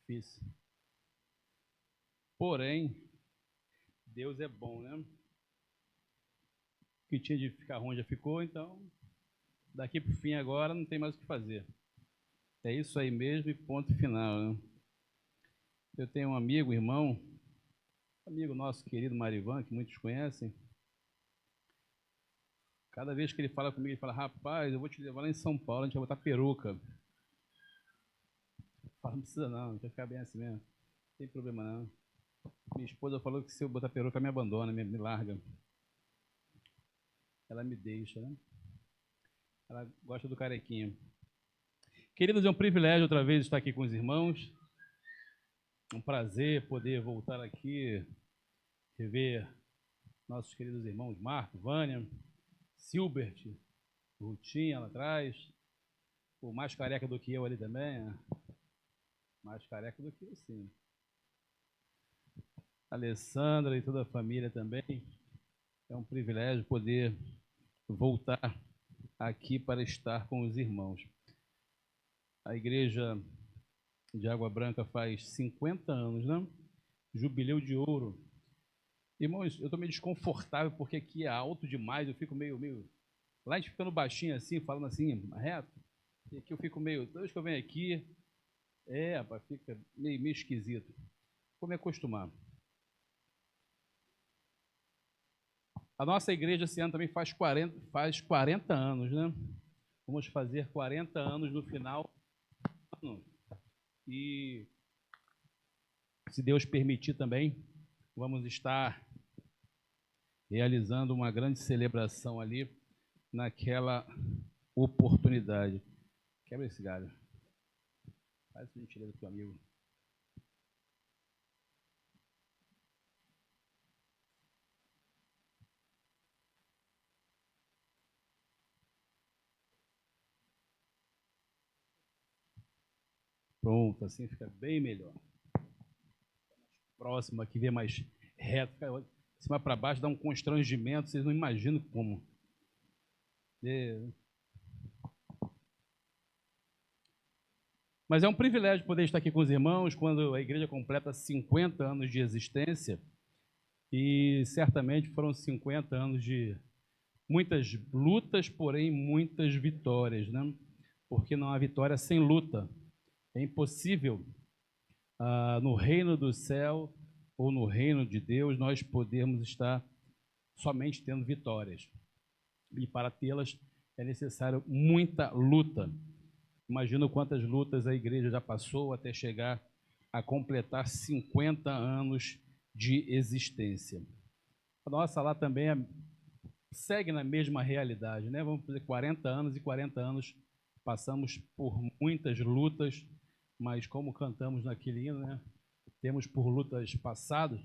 difícil. Porém, Deus é bom, né? O que tinha de ficar ruim já ficou, então daqui para o fim agora não tem mais o que fazer. É isso aí mesmo e ponto final, né? Eu tenho um amigo, irmão, amigo nosso querido Marivan, que muitos conhecem. Cada vez que ele fala comigo, ele fala: rapaz, eu vou te levar lá em São Paulo, a gente vai botar peruca. Eu falo: não precisa não, a gente vai ficar bem assim mesmo. Não tem problema não. Minha esposa falou que se eu botar peruca, me abandona, me larga. Ela me deixa, né? Ela gosta do carequinho. Queridos, é um privilégio outra vez estar aqui com os irmãos. É um prazer poder voltar aqui, rever nossos queridos irmãos Marco, Vânia, Silbert, Rutinha lá atrás, o mais careca do que eu ali também, né? Mais careca do que eu, sim. Alessandra e toda a família também. É um privilégio poder voltar aqui para estar com os irmãos. A igreja de Água Branca faz 50 anos, né? Jubileu de ouro. Irmãos, eu estou meio desconfortável porque aqui é alto demais, eu fico meio... Lá a gente ficando baixinho assim, falando assim, reto. E aqui eu fico meio... Toda vez que eu venho aqui, rapaz, fica meio esquisito. Vou me acostumar. A nossa igreja esse ano também faz 40 anos, né? Vamos fazer 40 anos no final do ano. E, se Deus permitir também, vamos estar realizando uma grande celebração ali naquela oportunidade. Quebra esse galho. Faz essa gentileza do teu amigo. Pronto, assim fica bem melhor. Próximo aqui, vê mais reto, fica de cima para baixo, dá um constrangimento, vocês não imaginam como. Mas é um privilégio poder estar aqui com os irmãos quando a igreja completa 50 anos de existência, e certamente foram 50 anos de muitas lutas, porém muitas vitórias, né? Porque não há vitória sem luta. É impossível no reino do céu ou no reino de Deus nós podermos estar somente tendo vitórias. E para tê-las é necessário muita luta. Imagino quantas lutas a igreja já passou até chegar a completar 50 anos de existência. A nossa lá também segue na mesma realidade, né? Vamos fazer 40 anos e 40 anos passamos por muitas lutas, mas como cantamos naquele hino, né? Temos por lutas passadas,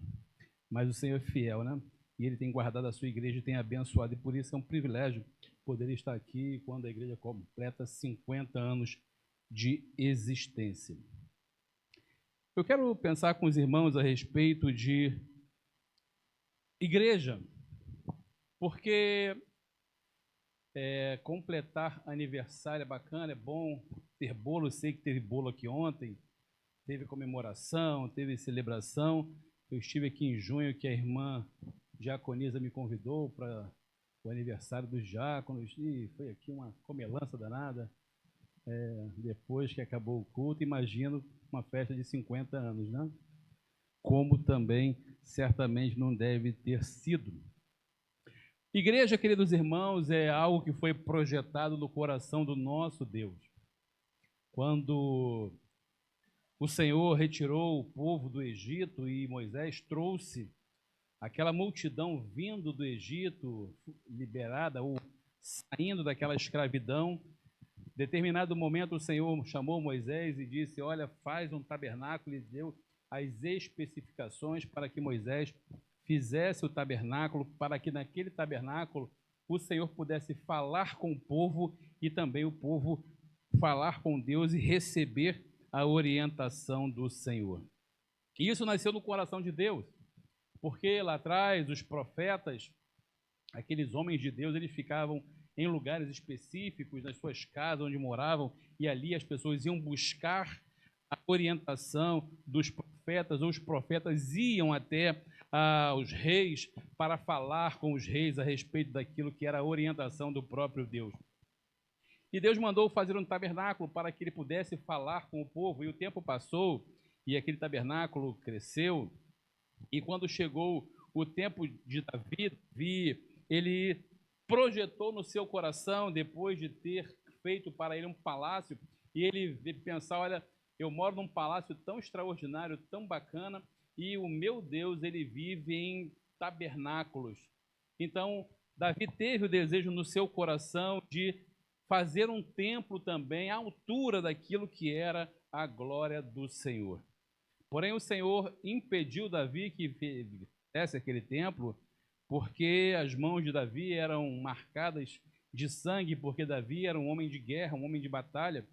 mas o Senhor é fiel, né? E Ele tem guardado a sua igreja e tem abençoado, e por isso é um privilégio poder estar aqui quando a igreja completa 50 anos de existência. Eu quero pensar com os irmãos a respeito de igreja, porque completar aniversário é bacana, é bom ter bolo. Eu sei que teve bolo aqui ontem, teve comemoração, teve celebração. Eu estive aqui em junho, que a irmã Diaconisa me convidou para o aniversário dos diáconos, e foi aqui uma comelança danada. Depois que acabou o culto, imagino uma festa de 50 anos, né? Como também certamente não deve ter sido. Igreja, queridos irmãos, é algo que foi projetado no coração do nosso Deus. Quando o Senhor retirou o povo do Egito e Moisés trouxe aquela multidão vindo do Egito, liberada ou saindo daquela escravidão, em determinado momento o Senhor chamou Moisés e disse: olha, faz um tabernáculo, e deu as especificações para que Moisés fizesse o tabernáculo, para que naquele tabernáculo o Senhor pudesse falar com o povo e também o povo falar com Deus e receber a orientação do Senhor. E isso nasceu no coração de Deus, porque lá atrás os profetas, aqueles homens de Deus, eles ficavam em lugares específicos, nas suas casas onde moravam, e ali as pessoas iam buscar a orientação dos profetas, ou os profetas iam até os reis para falar com os reis a respeito daquilo que era a orientação do próprio Deus. E Deus mandou fazer um tabernáculo para que ele pudesse falar com o povo, e o tempo passou, e aquele tabernáculo cresceu, e quando chegou o tempo de Davi, ele projetou no seu coração, depois de ter feito para ele um palácio, e ele pensar, olha, eu moro num palácio tão extraordinário, tão bacana, e o meu Deus, ele vive em tabernáculos. Então, Davi teve o desejo no seu coração de fazer um templo também à altura daquilo que era a glória do Senhor. Porém, o Senhor impediu Davi que fizesse aquele templo, porque as mãos de Davi eram marcadas de sangue, porque Davi era um homem de guerra, um homem de batalha,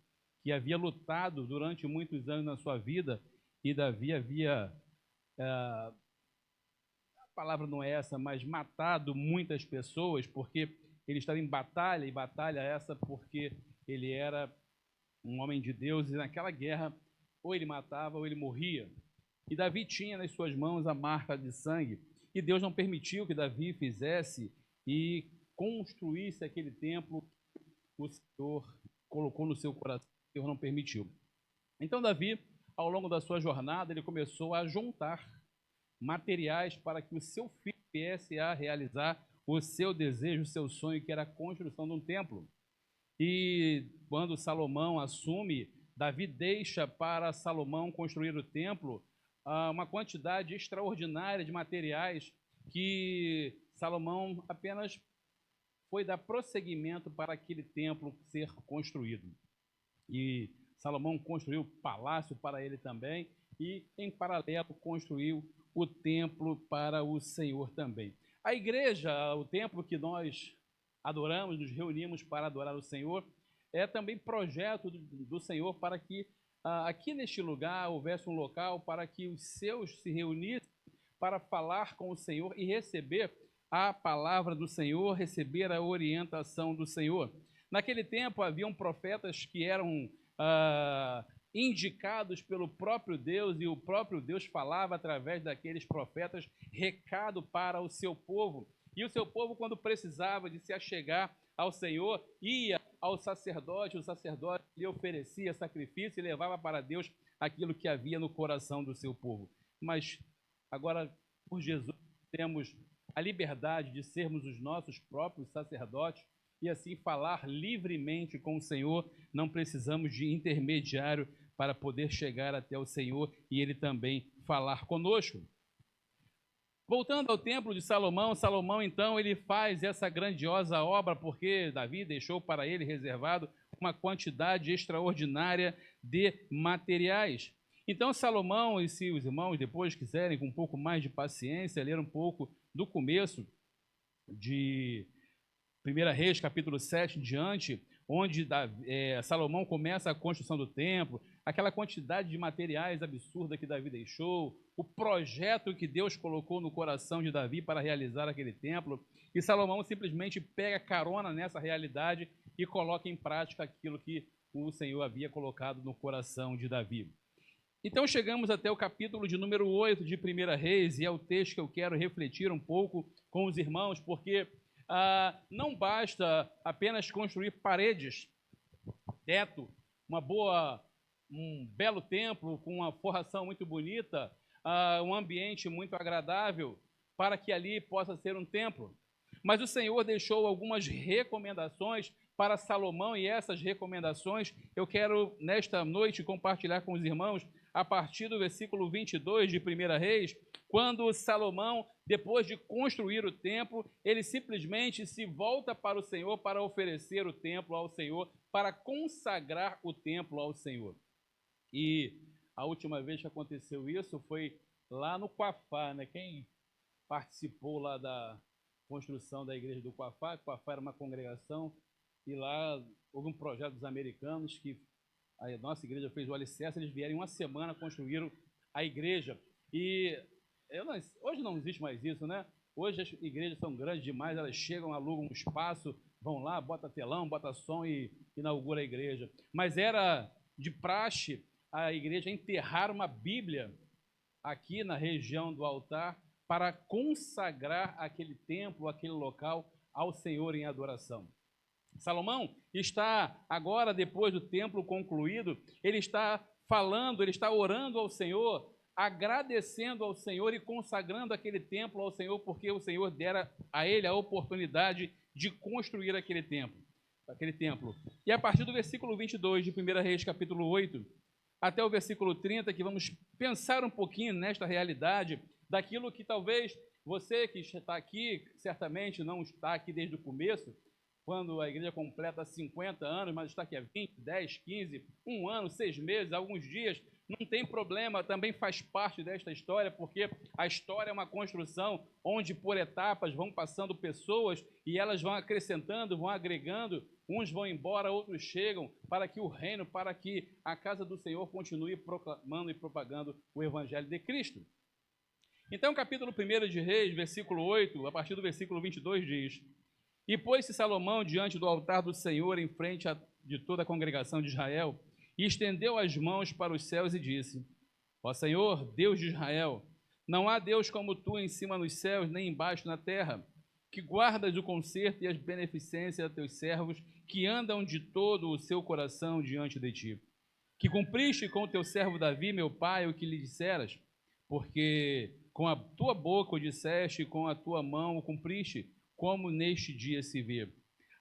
que havia lutado durante muitos anos na sua vida, e Davi havia, a palavra não é essa, mas matado muitas pessoas, porque ele estava em batalha, e batalha essa porque ele era um homem de Deus, e naquela guerra, ou ele matava ou ele morria. E Davi tinha nas suas mãos a marca de sangue, e Deus não permitiu que Davi fizesse e construísse aquele templo que o Senhor colocou no seu coração, o Senhor não permitiu. Então Davi, ao longo da sua jornada, ele começou a juntar materiais para que o seu filho viesse a realizar o seu desejo, o seu sonho, que era a construção de um templo. E quando Salomão assume, Davi deixa para Salomão construir o templo uma quantidade extraordinária de materiais que Salomão apenas foi dar prosseguimento para aquele templo ser construído. E Salomão construiu palácio para ele também e, em paralelo, construiu o templo para o Senhor também. A igreja, o templo que nós adoramos, nos reunimos para adorar o Senhor, é também projeto do Senhor para que aqui neste lugar houvesse um local para que os seus se reunissem para falar com o Senhor e receber a palavra do Senhor, receber a orientação do Senhor. Naquele tempo haviam profetas que eram indicados pelo próprio Deus, e o próprio Deus falava através daqueles profetas recado para o seu povo. E o seu povo, quando precisava de se achegar ao Senhor, ia ao sacerdote, o sacerdote lhe oferecia sacrifício e levava para Deus aquilo que havia no coração do seu povo. Mas agora, por Jesus, temos a liberdade de sermos os nossos próprios sacerdotes e assim falar livremente com o Senhor. Não precisamos de intermediário para poder chegar até o Senhor e Ele também falar conosco. Voltando ao templo de Salomão, Salomão então ele faz essa grandiosa obra porque Davi deixou para ele reservado uma quantidade extraordinária de materiais. Então Salomão, e se os irmãos depois quiserem com um pouco mais de paciência, ler um pouco do começo de 1 Reis, capítulo 7 em diante, onde Salomão começa a construção do templo, aquela quantidade de materiais absurda que Davi deixou, o projeto que Deus colocou no coração de Davi para realizar aquele templo, e Salomão simplesmente pega carona nessa realidade e coloca em prática aquilo que o Senhor havia colocado no coração de Davi. Então chegamos até o capítulo de número 8 de 1 Reis, e é o texto que eu quero refletir um pouco com os irmãos, porque não basta apenas construir paredes, teto, um belo templo com uma forração muito bonita, um ambiente muito agradável, para que ali possa ser um templo. Mas o Senhor deixou algumas recomendações para Salomão, e essas recomendações eu quero nesta noite compartilhar com os irmãos a partir do versículo 22 de 1 Reis, quando Salomão, depois de construir o templo, ele simplesmente se volta para o Senhor para oferecer o templo ao Senhor, para consagrar o templo ao Senhor. E a última vez que aconteceu isso foi lá no Quafá, né? Quem participou lá da construção da igreja do Quafá? Quafá era uma congregação e lá houve um projeto dos americanos que a nossa igreja fez o alicerce, eles vieram em uma semana, construíram a igreja. E hoje não existe mais isso, né? Hoje as igrejas são grandes demais, elas chegam, alugam um espaço, vão lá, bota telão, bota som e inaugura a igreja. Mas era de praxe a igreja enterrar uma Bíblia aqui na região do altar para consagrar aquele templo, aquele local ao Senhor em adoração. Salomão está agora, depois do templo concluído, ele está falando, ele está orando ao Senhor, agradecendo ao Senhor e consagrando aquele templo ao Senhor, porque o Senhor dera a ele a oportunidade de construir aquele templo. E a partir do versículo 22 de 1 Reis, capítulo 8, até o versículo 30, que vamos pensar um pouquinho nesta realidade, daquilo que talvez você que está aqui, certamente não está aqui desde o começo, quando a igreja completa 50 anos, mas está aqui há 20, 10, 15, um ano, 6 meses, alguns dias, não tem problema, também faz parte desta história, porque a história é uma construção onde por etapas vão passando pessoas e elas vão acrescentando, vão agregando, uns vão embora, outros chegam, para que o reino, para que a casa do Senhor continue proclamando e propagando o Evangelho de Cristo. Então, capítulo 1 de Reis, versículo 8, a partir do versículo 22 diz: E pôs-se Salomão diante do altar do Senhor, em frente de toda a congregação de Israel, e estendeu as mãos para os céus e disse: Ó Senhor, Deus de Israel, não há Deus como tu em cima nos céus, nem embaixo na terra, que guardas o conserto e as beneficências a teus servos, que andam de todo o seu coração diante de ti. Que cumpriste com o teu servo Davi, meu pai, o que lhe disseras, porque com a tua boca o disseste, e com a tua mão o cumpriste, como neste dia se vê.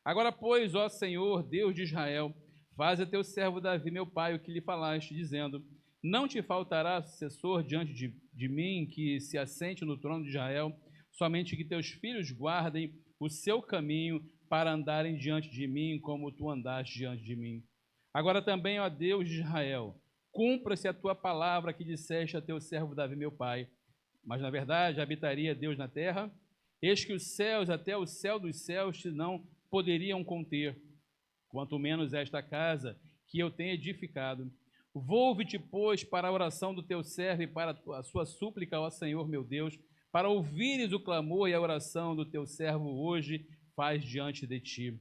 Agora, pois, ó Senhor, Deus de Israel, faz a teu servo Davi, meu pai, o que lhe falaste, dizendo: Não te faltará sucessor diante de mim, que se assente no trono de Israel, somente que teus filhos guardem o seu caminho para andarem diante de mim, como tu andaste diante de mim. Agora também, ó Deus de Israel, cumpra-se a tua palavra que disseste a teu servo Davi, meu pai. Mas, na verdade, habitaria Deus na terra? Eis que os céus, até o céu dos céus, não poderiam conter, quanto menos esta casa que eu tenho edificado. Volve-te, pois, para a oração do teu servo e para a sua súplica, ó Senhor meu Deus, para ouvires o clamor e a oração do teu servo hoje faz diante de ti,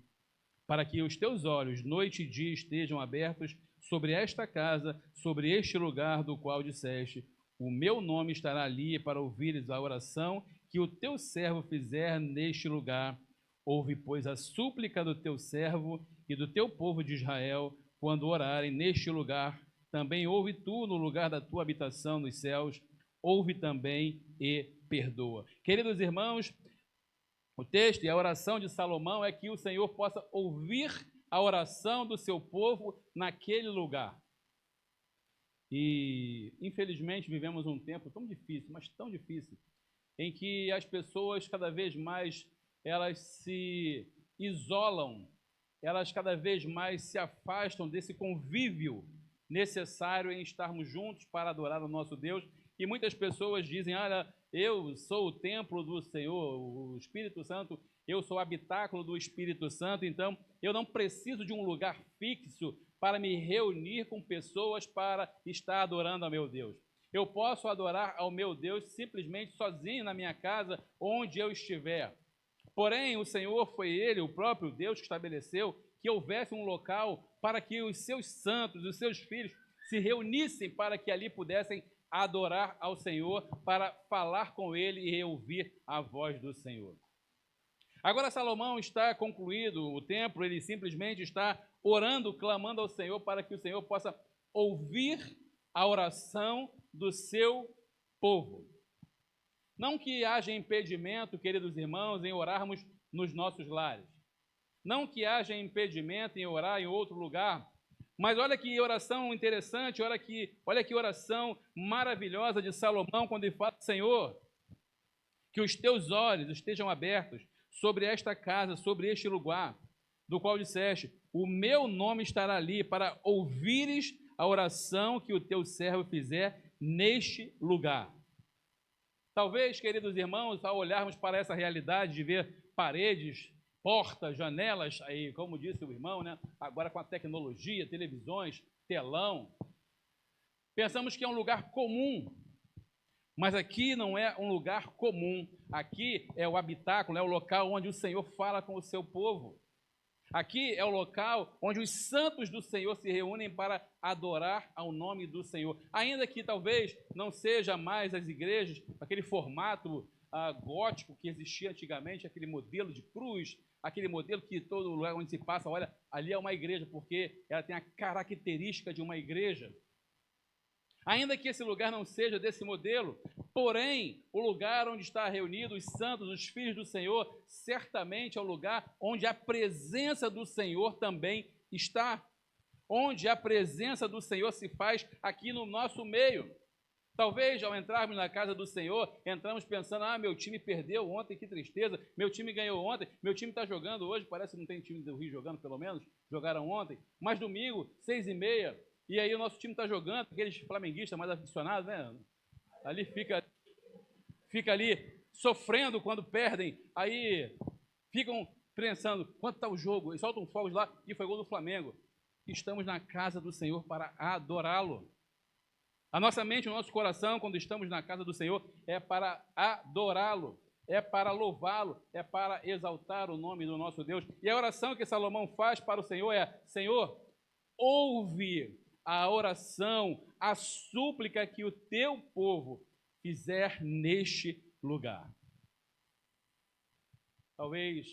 para que os teus olhos, noite e dia, estejam abertos sobre esta casa, sobre este lugar do qual disseste: O meu nome estará ali, para ouvires a oração que o teu servo fizer neste lugar. Ouve, pois, a súplica do teu servo e do teu povo de Israel, quando orarem neste lugar. Também ouve tu no lugar da tua habitação nos céus, ouve também e perdoa. Queridos irmãos, o texto e a oração de Salomão é que o Senhor possa ouvir a oração do seu povo naquele lugar. E, infelizmente, vivemos um tempo tão difícil, mas tão difícil, em que as pessoas cada vez mais elas se isolam, elas cada vez mais se afastam desse convívio necessário em estarmos juntos para adorar o nosso Deus. E muitas pessoas dizem: olha, eu sou o templo do Senhor, o Espírito Santo, eu sou o habitáculo do Espírito Santo, então eu não preciso de um lugar fixo para me reunir com pessoas para estar adorando ao meu Deus. Eu posso adorar ao meu Deus simplesmente sozinho na minha casa, onde eu estiver. Porém, o Senhor foi Ele, o próprio Deus, que estabeleceu que houvesse um local para que os seus santos, os seus filhos, se reunissem para que ali pudessem adorar ao Senhor, para falar com Ele e ouvir a voz do Senhor. Agora Salomão está concluído o templo, ele simplesmente está orando, clamando ao Senhor para que o Senhor possa ouvir a oração do seu povo. Não que haja impedimento, queridos irmãos, em orarmos nos nossos lares. Não que haja impedimento em orar em outro lugar. Mas olha que oração interessante, olha que oração maravilhosa de Salomão, quando ele fala: Senhor, que os teus olhos estejam abertos sobre esta casa, sobre este lugar, do qual disseste: o meu nome estará ali, para ouvires a oração que o teu servo fizer neste lugar. Talvez, queridos irmãos, ao olharmos para essa realidade de ver paredes, portas, janelas, aí, como disse o irmão, né? Agora com a tecnologia, televisões, telão, pensamos que é um lugar comum, mas aqui não é um lugar comum. Aqui é o habitáculo, é o local onde o Senhor fala com o seu povo. Aqui é o local onde os santos do Senhor se reúnem para adorar ao nome do Senhor. Ainda que talvez não seja mais as igrejas, aquele formato gótico que existia antigamente, aquele modelo de cruz, aquele modelo que todo lugar onde se passa, olha, ali é uma igreja, porque ela tem a característica de uma igreja. Ainda que esse lugar não seja desse modelo, porém, o lugar onde está reunido os santos, os filhos do Senhor, certamente é o lugar onde a presença do Senhor também está. Onde a presença do Senhor se faz aqui no nosso meio. Talvez, ao entrarmos na casa do Senhor, entramos pensando, meu time perdeu ontem, que tristeza, meu time ganhou ontem, meu time está jogando hoje, parece que não tem time do Rio jogando, pelo menos, jogaram ontem, mas domingo, 6h30, e aí o nosso time está jogando, aqueles flamenguistas mais aficionados, né? Ali fica ali sofrendo quando perdem, aí ficam pensando, quanto está o jogo? E soltam fogos lá, e foi gol do Flamengo. Estamos na casa do Senhor para adorá-lo. A nossa mente, o nosso coração, quando estamos na casa do Senhor, é para adorá-lo, é para louvá-lo, é para exaltar o nome do nosso Deus. E a oração que Salomão faz para o Senhor é: Senhor, ouve a oração, a súplica que o teu povo fizer neste lugar. Talvez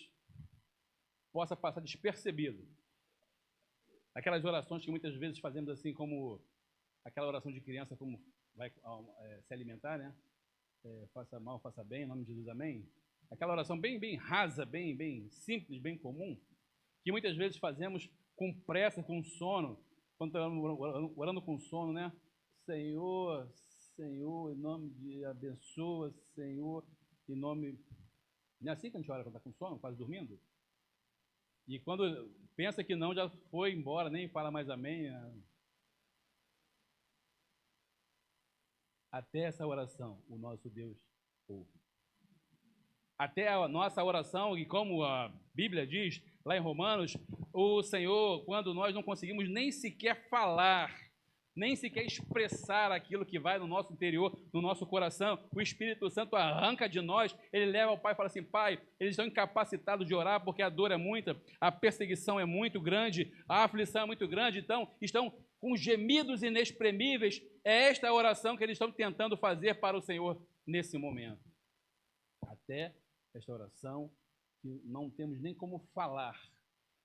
possa passar despercebido aquelas orações que muitas vezes fazemos assim, como aquela oração de criança, como vai se alimentar, né? Faça mal, faça bem, em nome de Jesus, amém? Aquela oração bem rasa, bem simples, bem comum, que muitas vezes fazemos com pressa, com sono, quando estamos orando com sono, né? Senhor, em nome de abençoa, Senhor, em nome... Não é assim que a gente ora quando está com sono, quase dormindo? E quando pensa que não, já foi embora, nem fala mais amém. Até essa oração, o nosso Deus ouve. Até a nossa oração, e como a Bíblia diz, lá em Romanos, o Senhor, quando nós não conseguimos nem sequer falar, nem sequer expressar aquilo que vai no nosso interior, no nosso coração, o Espírito Santo arranca de nós, ele leva ao Pai e fala assim: Pai, eles estão incapacitados de orar porque a dor é muita, a perseguição é muito grande, a aflição é muito grande, então estão com gemidos inexprimíveis. É esta a oração que eles estão tentando fazer para o Senhor nesse momento. Até esta oração que não temos nem como falar,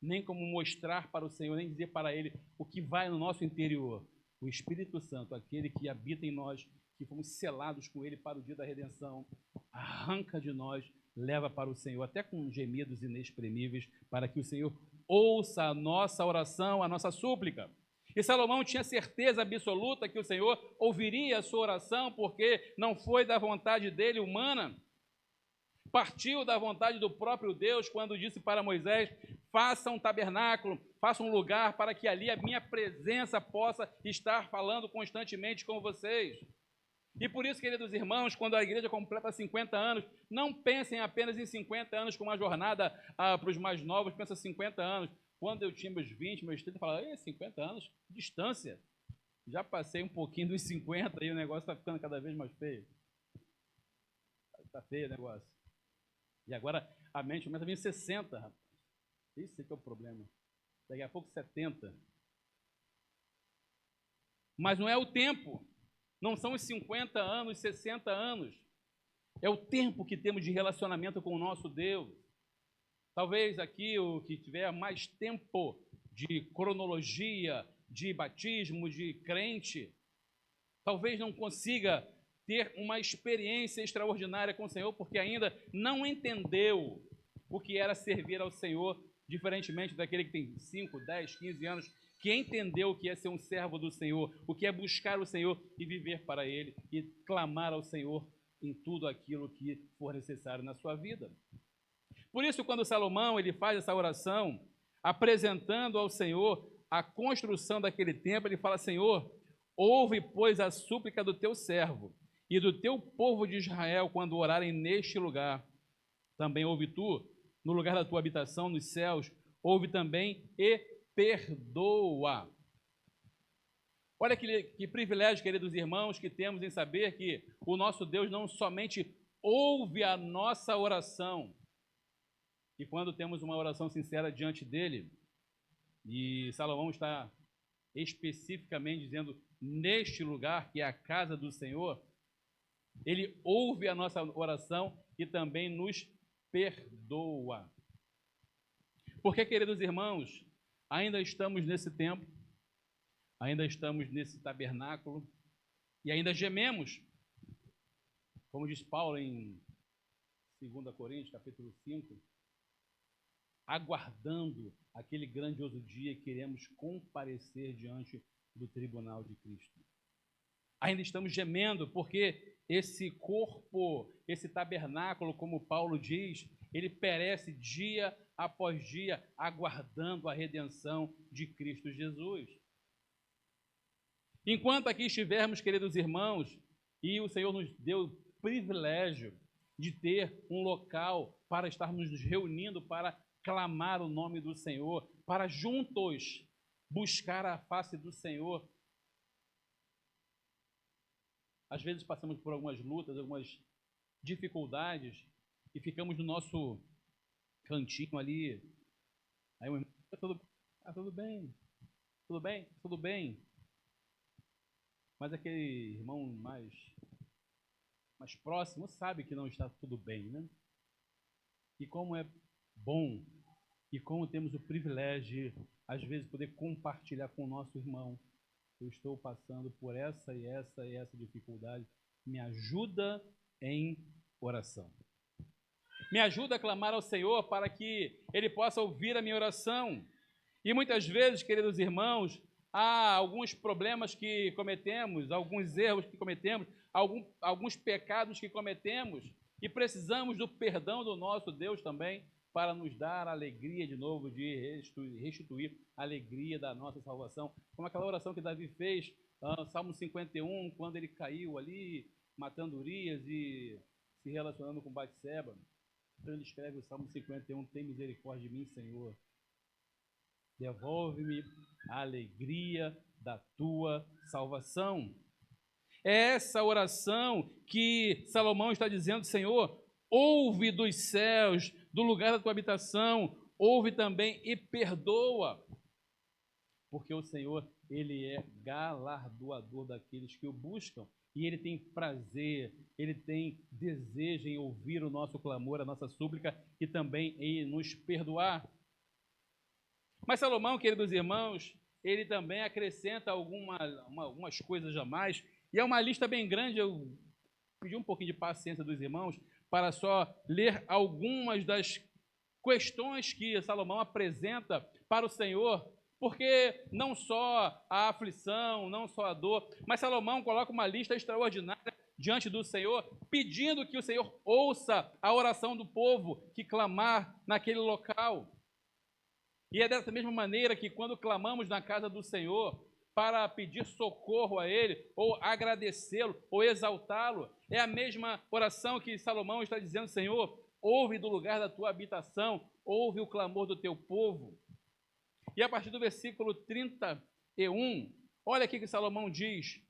nem como mostrar para o Senhor, nem dizer para Ele o que vai no nosso interior. O Espírito Santo, aquele que habita em nós, que fomos selados com Ele para o dia da redenção, arranca de nós, leva para o Senhor, até com gemidos inexprimíveis, para que o Senhor ouça a nossa oração, a nossa súplica. E Salomão tinha certeza absoluta que o Senhor ouviria a sua oração, porque não foi da vontade dele humana, partiu da vontade do próprio Deus, quando disse para Moisés: faça um tabernáculo, faça um lugar para que ali a minha presença possa estar falando constantemente com vocês. E por isso, queridos irmãos, quando a igreja completa 50 anos, não pensem apenas em 50 anos como uma jornada para os mais novos, pensa 50 anos. Quando eu tinha meus 20, meus 30, eu falava: 50 anos, distância. Já passei um pouquinho dos 50 e o negócio está ficando cada vez mais feio. Está feio o negócio. E agora a mente começa a vir 60, rapaz. Esse que é o problema. Daqui a pouco 70. Mas não é o tempo. Não são os 50 anos, 60 anos. É o tempo que temos de relacionamento com o nosso Deus. Talvez aqui o que tiver mais tempo de cronologia, de batismo, de crente, talvez não consiga ter uma experiência extraordinária com o Senhor, porque ainda não entendeu o que era servir ao Senhor, diferentemente daquele que tem 5, 10, 15 anos, que entendeu o que é ser um servo do Senhor, o que é buscar o Senhor e viver para Ele, e clamar ao Senhor em tudo aquilo que for necessário na sua vida. Por isso, quando Salomão ele faz essa oração, apresentando ao Senhor a construção daquele templo, ele fala: Senhor, ouve, pois, a súplica do teu servo e do teu povo de Israel quando orarem neste lugar. Também ouve tu, no lugar da tua habitação nos céus, ouve também e perdoa. Olha que privilégio, queridos irmãos, que temos em saber que o nosso Deus não somente ouve a nossa oração, E quando temos uma oração sincera diante dele, e Salomão está especificamente dizendo, neste lugar, que é a casa do Senhor, ele ouve a nossa oração e também nos perdoa. Porque, queridos irmãos, ainda estamos nesse tempo, ainda estamos nesse tabernáculo e ainda gememos, como diz Paulo em 2 Coríntios, capítulo 5, aguardando aquele grandioso dia que iremos comparecer diante do tribunal de Cristo. Ainda estamos gemendo porque esse corpo, esse tabernáculo, como Paulo diz, ele perece dia após dia, aguardando a redenção de Cristo Jesus. Enquanto aqui estivermos, queridos irmãos, e o Senhor nos deu o privilégio de ter um local para estarmos nos reunindo para clamar o nome do Senhor, para juntos buscar a face do Senhor. Às vezes passamos por algumas lutas, algumas dificuldades e ficamos no nosso cantinho ali. Aí o irmão, tudo bem, tudo bem, tudo bem. Mas aquele irmão mais próximo sabe que não está tudo bem, né? E como é bom e como temos o privilégio de, às vezes, poder compartilhar com o nosso irmão. Eu estou passando por essa e essa dificuldade. Me ajuda em oração. Me ajuda a clamar ao Senhor para que Ele possa ouvir a minha oração. E muitas vezes, queridos irmãos, há alguns problemas que cometemos, alguns erros que cometemos, alguns pecados que cometemos e precisamos do perdão do nosso Deus também para nos dar a alegria de novo, de restituir a alegria da nossa salvação. Como aquela oração que Davi fez, Salmo 51, quando ele caiu ali, matando Urias e se relacionando com Batseba. Então ele escreve o Salmo 51, tem misericórdia de mim, Senhor. Devolve-me a alegria da tua salvação. É essa oração que Salomão está dizendo, Senhor, ouve dos céus, do lugar da tua habitação, ouve também e perdoa. Porque o Senhor, Ele é galardoador daqueles que o buscam. E Ele tem prazer, Ele tem desejo em ouvir o nosso clamor, a nossa súplica e também em nos perdoar. Mas Salomão, queridos irmãos, ele também acrescenta algumas coisas a mais. E é uma lista bem grande, eu pedi um pouquinho de paciência dos irmãos para só ler algumas das questões que Salomão apresenta para o Senhor, porque não só a aflição, não só a dor, mas Salomão coloca uma lista extraordinária diante do Senhor, pedindo que o Senhor ouça a oração do povo que clamar naquele local. E é dessa mesma maneira que quando clamamos na casa do Senhor para pedir socorro a Ele, ou agradecê-lo, ou exaltá-lo, é a mesma oração que Salomão está dizendo, Senhor, ouve do lugar da tua habitação, ouve o clamor do teu povo. E a partir do versículo 31, olha aqui que Salomão diz,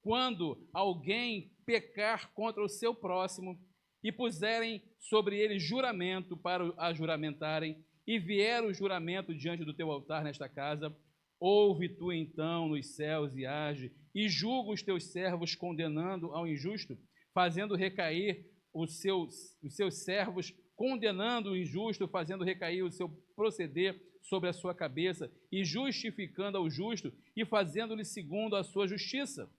quando alguém pecar contra o seu próximo e puserem sobre ele juramento para a juramentarem, e vier o juramento diante do teu altar nesta casa, ouve tu então nos céus e age, e julga os teus servos condenando ao injusto, fazendo recair os seus servos, condenando o injusto, fazendo recair o seu proceder sobre a sua cabeça, e justificando ao justo, e fazendo-lhe segundo a sua justiça.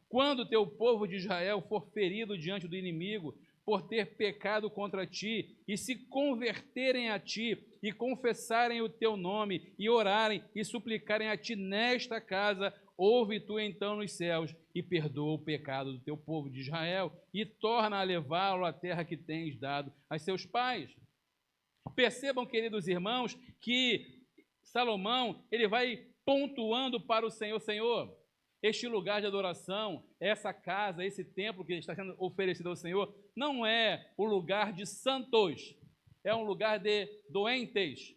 Quando o teu povo de Israel for ferido diante do inimigo, por ter pecado contra ti, e se converterem a ti, e confessarem o teu nome, e orarem, e suplicarem a ti nesta casa, ouve tu então nos céus, e perdoa o pecado do teu povo de Israel, e torna a levá-lo à terra que tens dado a seus pais. Percebam, queridos irmãos, que Salomão, ele vai pontuando para o Senhor, Senhor, este lugar de adoração, essa casa, esse templo que está sendo oferecido ao Senhor, não é o lugar de santos, é um lugar de doentes,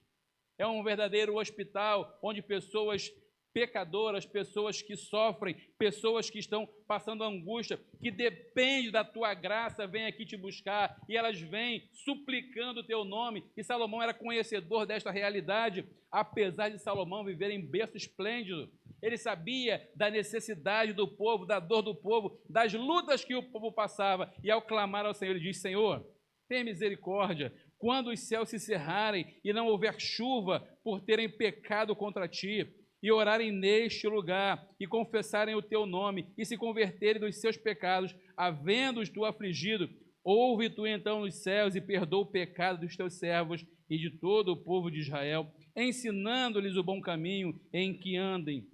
é um verdadeiro hospital onde pessoas pecadoras, pessoas que sofrem, pessoas que estão passando angústia, que dependem da tua graça, vêm aqui te buscar, e elas vêm suplicando o teu nome, e Salomão era conhecedor desta realidade, apesar de Salomão viver em berço esplêndido, ele sabia da necessidade do povo, da dor do povo, das lutas que o povo passava, e ao clamar ao Senhor, ele diz: Senhor, tenha misericórdia, quando os céus se cerrarem e não houver chuva por terem pecado contra ti, e orarem neste lugar, e confessarem o teu nome, e se converterem dos seus pecados, havendo-os tu afligido, ouve tu então nos céus e perdoa o pecado dos teus servos e de todo o povo de Israel, ensinando-lhes o bom caminho em que andem,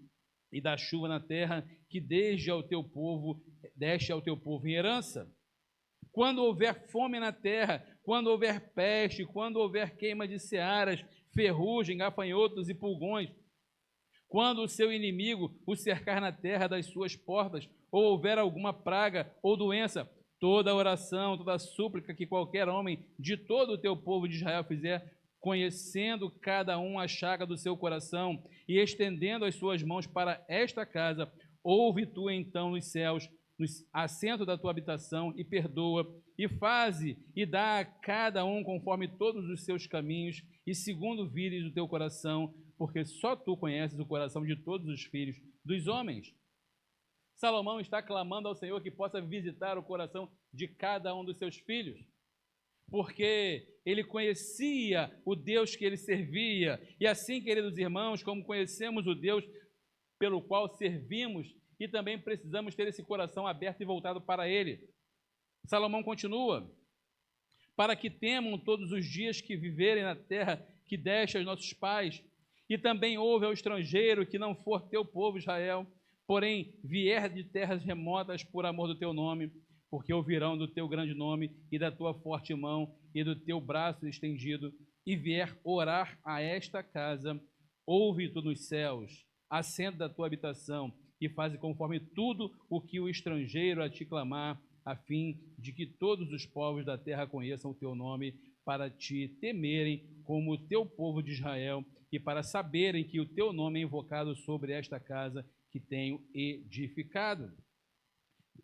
e da chuva na terra que deste ao teu povo em herança. Quando houver fome na terra, quando houver peste, quando houver queima de searas, ferrugem, gafanhotos e pulgões, quando o seu inimigo o cercar na terra das suas portas, ou houver alguma praga ou doença, toda oração, toda súplica que qualquer homem de todo o teu povo de Israel fizer, conhecendo cada um a chaga do seu coração e estendendo as suas mãos para esta casa, ouve tu então nos céus, no assento da tua habitação, e perdoa, e faze, e dá a cada um conforme todos os seus caminhos, e segundo vires o teu coração, porque só tu conheces o coração de todos os filhos dos homens. Salomão está clamando ao Senhor que possa visitar o coração de cada um dos seus filhos, porque ele conhecia o Deus que ele servia, e assim, queridos irmãos, como conhecemos o Deus pelo qual servimos, e também precisamos ter esse coração aberto e voltado para ele. Salomão continua: para que temam todos os dias que viverem na terra que deste aos nossos pais, e também ouve ao estrangeiro que não for teu povo Israel, porém vier de terras remotas por amor do teu nome, porque ouvirão do teu grande nome e da tua forte mão e do teu braço estendido, e vier orar a esta casa, ouve tu nos céus, assento da tua habitação, e faze conforme tudo o que o estrangeiro a te clamar, a fim de que todos os povos da terra conheçam o teu nome, para te temerem como o teu povo de Israel, e para saberem que o teu nome é invocado sobre esta casa que tenho edificado.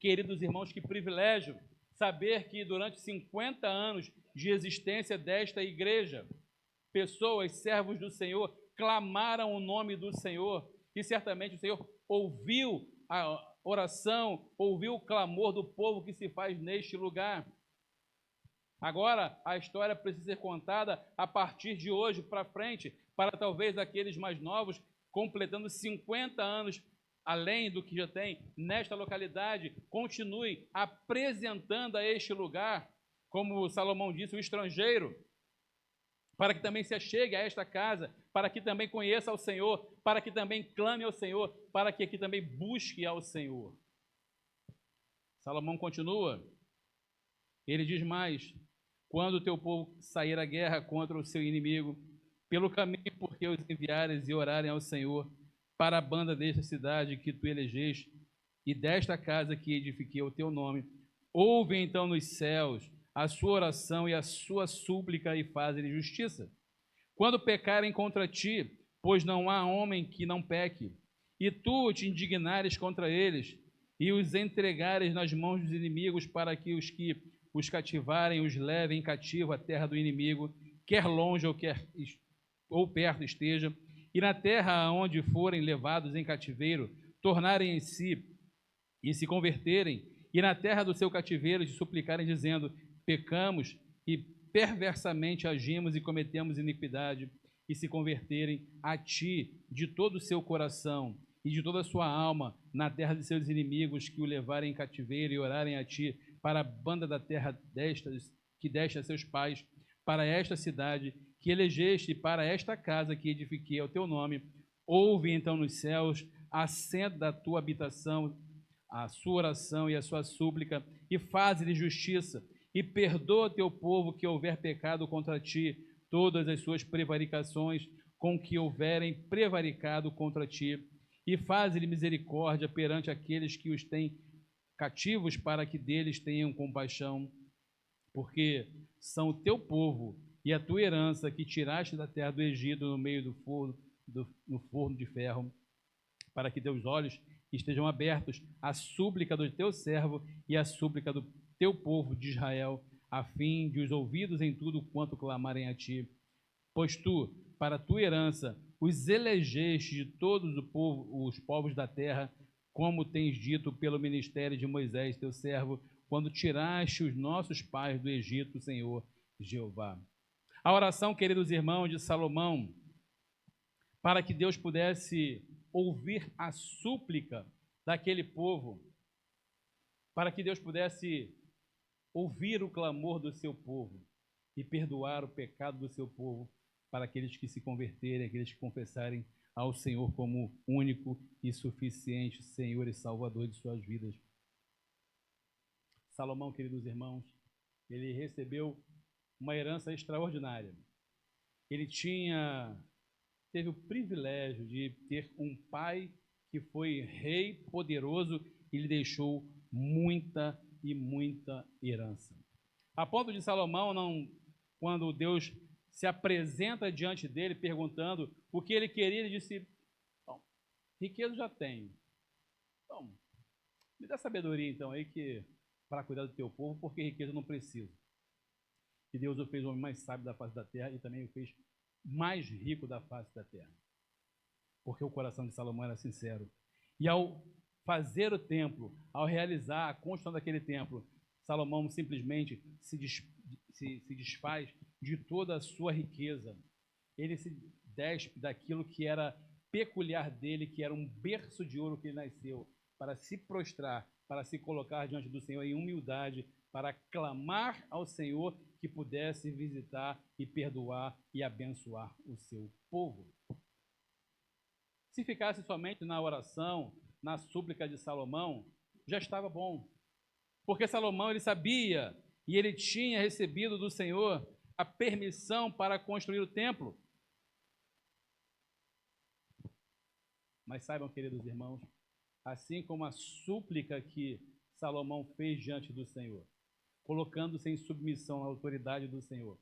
Queridos irmãos, que privilégio saber que durante 50 anos de existência desta igreja, pessoas, servos do Senhor, clamaram o nome do Senhor, e certamente o Senhor ouviu a oração, ouviu o clamor do povo que se faz neste lugar. Agora, a história precisa ser contada a partir de hoje para frente, para talvez aqueles mais novos, completando 50 anos, além do que já tem nesta localidade, continuem apresentando a este lugar, como Salomão disse, o estrangeiro, para que também se achegue a esta casa, para que também conheça ao Senhor, para que também clame ao Senhor, para que aqui também busque ao Senhor. Salomão continua, ele diz mais: quando o teu povo sair à guerra contra o seu inimigo, pelo caminho por que os enviares e orarem ao Senhor, para a banda desta cidade que tu elegeste, e desta casa que edifiquei o teu nome, ouve então nos céus a sua oração e a sua súplica, e faze-lhe justiça. Quando pecarem contra ti, pois não há homem que não peque, e tu te indignares contra eles, e os entregares nas mãos dos inimigos, para que os cativarem os levem cativo à terra do inimigo, quer longe ou perto esteja, e na terra onde forem levados em cativeiro, tornarem em si e se converterem, e na terra do seu cativeiro te suplicarem, dizendo: pecamos e perversamente agimos e cometemos iniquidade, e se converterem a ti de todo o seu coração e de toda a sua alma, na terra de seus inimigos, que o levarem em cativeiro, e orarem a ti para a banda da terra que deste a seus pais, para esta cidade que elegeste, e para esta casa que edifiquei ao teu nome, ouve então nos céus, assento da tua habitação, a sua oração e a sua súplica, e faze-lhe justiça, e perdoa teu povo que houver pecado contra ti, todas as suas prevaricações com que houverem prevaricado contra ti, e faze-lhe misericórdia perante aqueles que os têm cativos, para que deles tenham compaixão, porque são o teu povo e a tua herança, que tiraste da terra do Egito, no meio do forno de ferro. para que teus olhos estejam abertos à súplica do teu servo e à súplica do teu povo de Israel, a fim de os ouvidos em tudo quanto clamarem a ti. Pois tu, para a tua herança, os elegeste de todos os povos da terra, como tens dito pelo ministério de Moisés, teu servo, quando tiraste os nossos pais do Egito, Senhor Jeová. A oração, queridos irmãos, de Salomão, para que Deus pudesse ouvir a súplica daquele povo, para que Deus pudesse ouvir o clamor do seu povo e perdoar o pecado do seu povo, para aqueles que se converterem, aqueles que confessarem ao Senhor como único e suficiente Senhor e Salvador de suas vidas. Salomão, queridos irmãos, ele recebeu uma herança extraordinária. Ele teve o privilégio de ter um pai que foi rei poderoso e lhe deixou muita e muita herança. A ponto de Salomão, quando Deus se apresenta diante dele perguntando o que ele queria, ele disse: bom, riqueza já tenho. Então, me dá sabedoria então aí para cuidar do teu povo, porque riqueza eu não preciso. E Deus o fez o homem mais sábio da face da terra e também o fez mais rico da face da terra. Porque o coração de Salomão era sincero. E ao fazer o templo, ao realizar a construção daquele templo, Salomão simplesmente se desfaz de toda a sua riqueza. Ele se despe daquilo que era peculiar dele, que era um berço de ouro que ele nasceu, para se prostrar, para se colocar diante do Senhor em humildade, para clamar ao Senhor que pudesse visitar e perdoar e abençoar o seu povo. Se ficasse somente na oração, na súplica de Salomão, já estava bom. Porque Salomão, ele sabia e ele tinha recebido do Senhor a permissão para construir o templo. Mas saibam, queridos irmãos, assim como a súplica que Salomão fez diante do Senhor, colocando-se em submissão à autoridade do Senhor,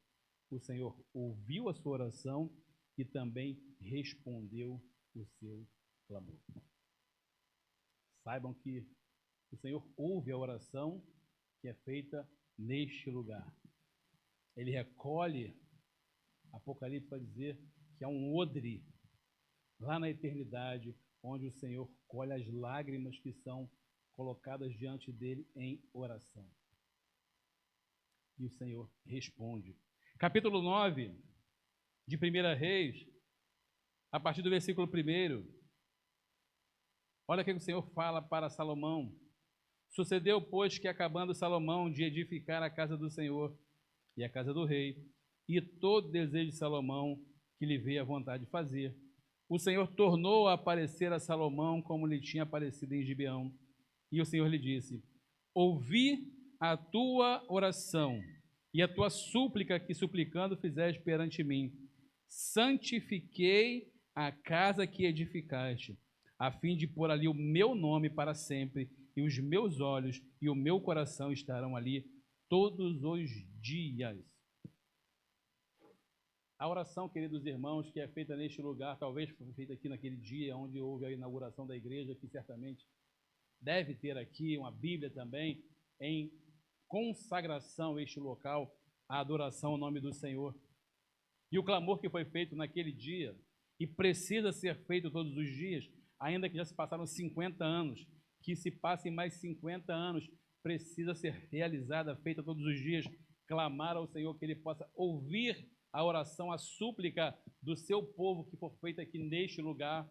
o Senhor ouviu a sua oração e também respondeu o seu clamor. Saibam que o Senhor ouve a oração que é feita neste lugar. Ele recolhe, Apocalipse vai dizer que há um odre lá na eternidade, onde o Senhor colhe as lágrimas que são colocadas diante dele em oração. E o Senhor responde. Capítulo 9 de 1 Reis, a partir do versículo 1, olha o que o Senhor fala para Salomão. Sucedeu, pois, que acabando Salomão de edificar a casa do Senhor e a casa do rei, e todo desejo de Salomão que lhe veio a vontade de fazer, o Senhor tornou a aparecer a Salomão como lhe tinha aparecido em Gibeão. E o Senhor lhe disse: ouvi a tua oração e a tua súplica que suplicando fizeste perante mim. Santifiquei a casa que edificaste, a fim de pôr ali o meu nome para sempre, e os meus olhos e o meu coração estarão ali todos os dias. A oração, queridos irmãos, que é feita neste lugar, talvez foi feita aqui naquele dia onde houve a inauguração da igreja, que certamente deve ter aqui uma Bíblia também, em consagração a este local, a adoração ao nome do Senhor. E o clamor que foi feito naquele dia, e precisa ser feito todos os dias, ainda que já se passaram 50 anos, que se passem mais 50 anos, precisa ser realizada, feita todos os dias, clamar ao Senhor que Ele possa ouvir a oração, a súplica do seu povo que for feita aqui neste lugar,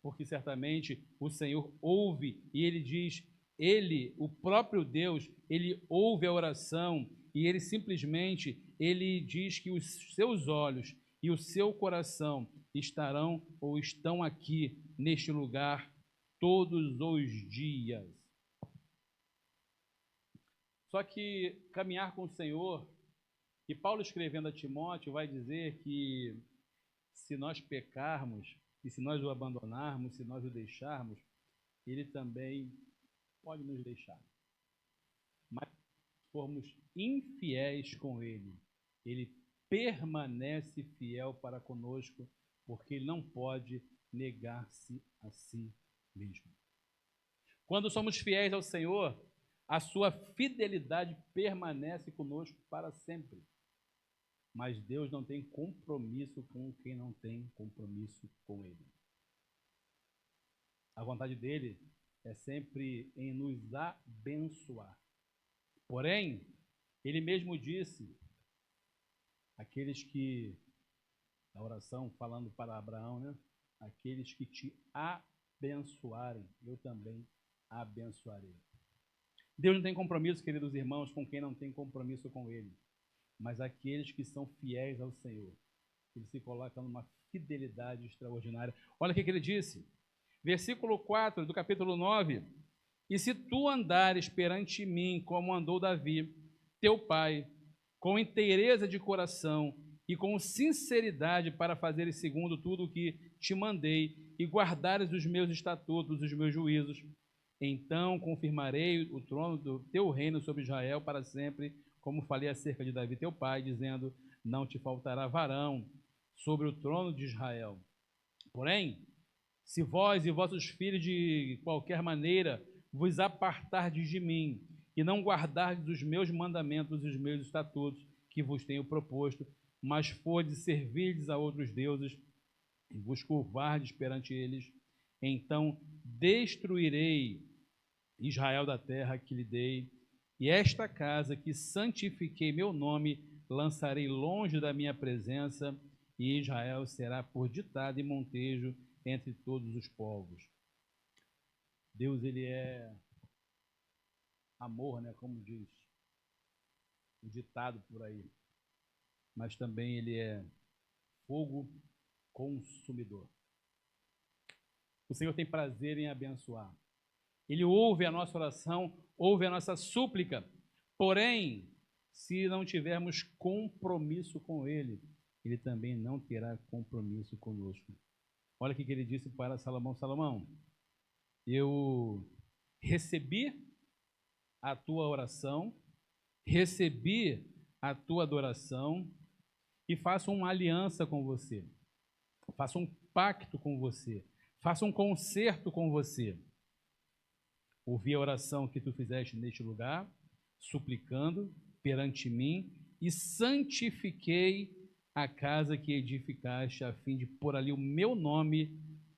porque certamente o Senhor ouve e Ele diz, Ele, o próprio Deus, Ele ouve a oração e Ele simplesmente, Ele diz que os seus olhos e o seu coração estarão ou estão aqui neste lugar todos os dias. Só que caminhar com o Senhor, e Paulo escrevendo a Timóteo vai dizer que se nós pecarmos e se nós o abandonarmos, se nós o deixarmos, ele também pode nos deixar. Mas se formos infiéis com ele, ele permanece fiel para conosco, porque ele não pode negar-se a si mesmo. Quando somos fiéis ao Senhor, a sua fidelidade permanece conosco para sempre. Mas Deus não tem compromisso com quem não tem compromisso com Ele. A vontade dele é sempre em nos abençoar. Porém, ele mesmo disse, aqueles que, na oração, falando para Abraão, né? Aqueles que te abençoarem, eu também abençoarei. Deus não tem compromisso, queridos irmãos, com quem não tem compromisso com Ele. Mas aqueles que são fiéis ao Senhor, Ele se coloca numa fidelidade extraordinária. Olha o que ele disse. Versículo 4 do capítulo 9. E se tu andares perante mim, como andou Davi, teu pai, com inteireza de coração e com sinceridade para fazeres segundo tudo o que te mandei, e guardares os meus estatutos, os meus juízos, então confirmarei o trono do teu reino sobre Israel para sempre, como falei acerca de Davi teu pai, dizendo, não te faltará varão sobre o trono de Israel. Porém, se vós e vossos filhos de qualquer maneira vos apartardes de mim e não guardardes os meus mandamentos e os meus estatutos que vos tenho proposto, mas fordes servirdes a outros deuses e vos curvardes perante eles, então destruirei Israel da terra que lhe dei, e esta casa que santifiquei meu nome lançarei longe da minha presença, e Israel será por ditado e montejo entre todos os povos. Deus, ele é amor, né, como diz o ditado por aí, mas também ele é fogo consumidor. O Senhor tem prazer em abençoar. Ele ouve a nossa oração, ouve a nossa súplica. Porém, se não tivermos compromisso com Ele, Ele também não terá compromisso conosco. Olha o que ele disse para Salomão. Salomão, eu recebi a tua oração, recebi a tua adoração e faço uma aliança com você. Faço um pacto com você. Faço um concerto com você. Ouvi a oração que tu fizeste neste lugar, suplicando perante mim, e santifiquei a casa que edificaste, a fim de pôr ali o meu nome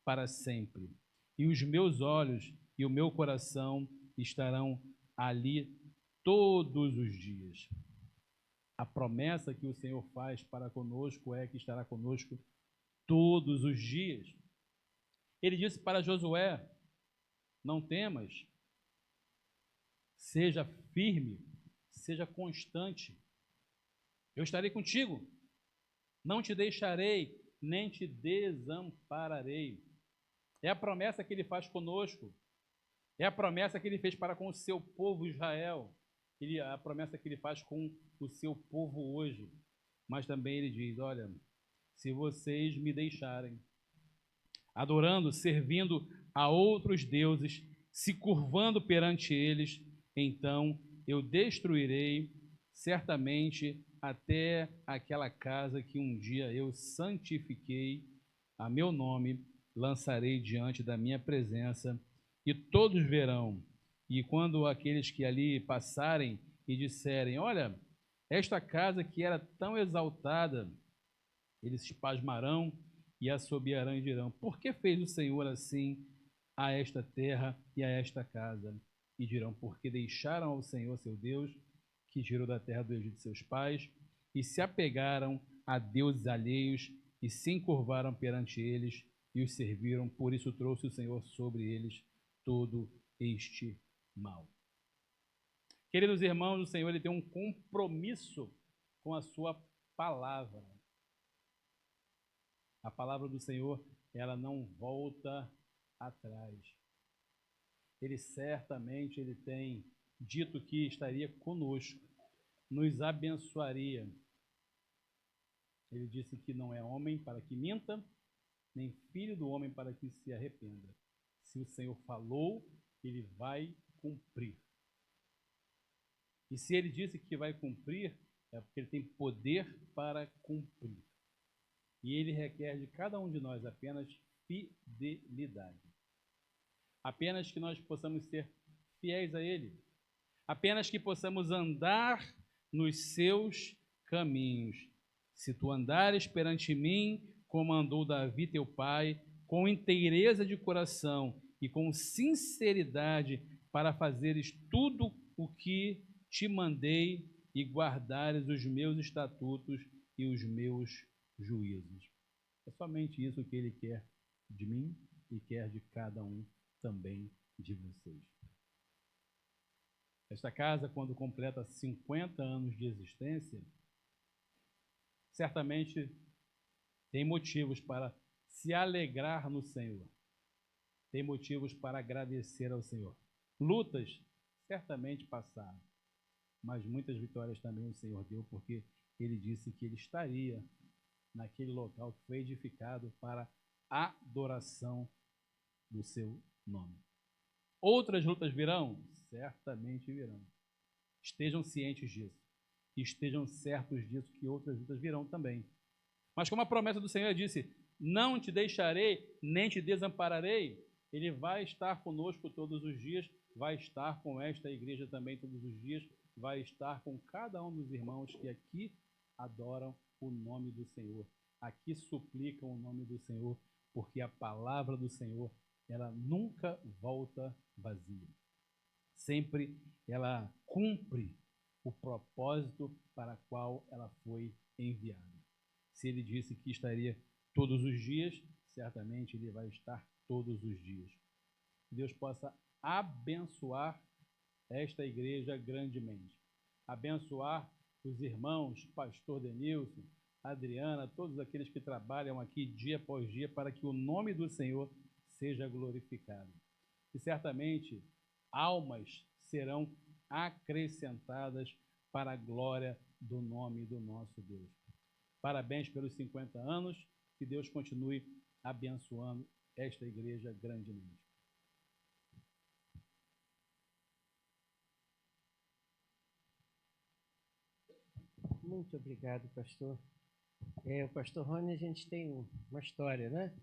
para sempre. E os meus olhos e o meu coração estarão ali todos os dias. A promessa que o Senhor faz para conosco é que estará conosco todos os dias. Ele disse para Josué, não temas, seja firme, seja constante. Eu estarei contigo. Não te deixarei, nem te desampararei. É a promessa que ele faz conosco. É a promessa que ele fez para com o seu povo Israel. A promessa que ele faz com o seu povo hoje. Mas também ele diz, olha, se vocês me deixarem, adorando, servindo a outros deuses, se curvando perante eles, então eu destruirei certamente até aquela casa que um dia eu santifiquei a meu nome, lançarei diante da minha presença, e todos verão. E quando aqueles que ali passarem e disserem, olha, esta casa que era tão exaltada, eles se pasmarão e assobiarão e dirão, por que fez o Senhor assim a esta terra e a esta casa? E dirão, porque deixaram ao Senhor seu Deus, que tirou da terra do Egito seus pais, e se apegaram a deuses alheios, e se encurvaram perante eles, e os serviram, por isso trouxe o Senhor sobre eles todo este mal. Queridos irmãos, o Senhor ele tem um compromisso com a sua palavra. A palavra do Senhor, ela não volta atrás. Ele certamente ele tem dito que estaria conosco, nos abençoaria. Ele disse que não é homem para que minta, nem filho do homem para que se arrependa. Se o Senhor falou, ele vai cumprir. E se ele disse que vai cumprir, é porque ele tem poder para cumprir. E ele requer de cada um de nós apenas fidelidade. apenas que nós possamos ser fiéis a Ele, apenas que possamos andar nos seus caminhos. Se tu andares perante mim, como andou Davi teu pai, com inteireza de coração e com sinceridade, para fazeres tudo o que te mandei e guardares os meus estatutos e os meus juízos. É somente isso que Ele quer de mim e quer de cada um também de vocês. Esta casa, quando completa 50 anos de existência, certamente tem motivos para se alegrar no Senhor. Tem motivos para agradecer ao Senhor. Lutas certamente passaram, mas muitas vitórias também o Senhor deu, porque Ele disse que Ele estaria naquele local que foi edificado para adoração do seu nome. Outras lutas virão? Certamente virão. Estejam cientes disso. E estejam certos disso, que outras lutas virão também. Mas como a promessa do Senhor disse, não te deixarei, nem te desampararei, Ele vai estar conosco todos os dias, vai estar com esta igreja também todos os dias, vai estar com cada um dos irmãos que aqui adoram o nome do Senhor, aqui suplicam o nome do Senhor, porque a palavra do Senhor, ela nunca volta vazia. Sempre ela cumpre o propósito para o qual ela foi enviada. Se Ele disse que estaria todos os dias, certamente Ele vai estar todos os dias. Que Deus possa abençoar esta igreja grandemente. Abençoar os irmãos, pastor Denilson, Adriana, todos aqueles que trabalham aqui dia após dia para que o nome do Senhor seja glorificado. E certamente almas serão acrescentadas para a glória do nome do nosso Deus. Parabéns pelos 50 anos, que Deus continue abençoando esta igreja grandemente. Muito obrigado, pastor. O pastor Rony, a gente tem uma história, né?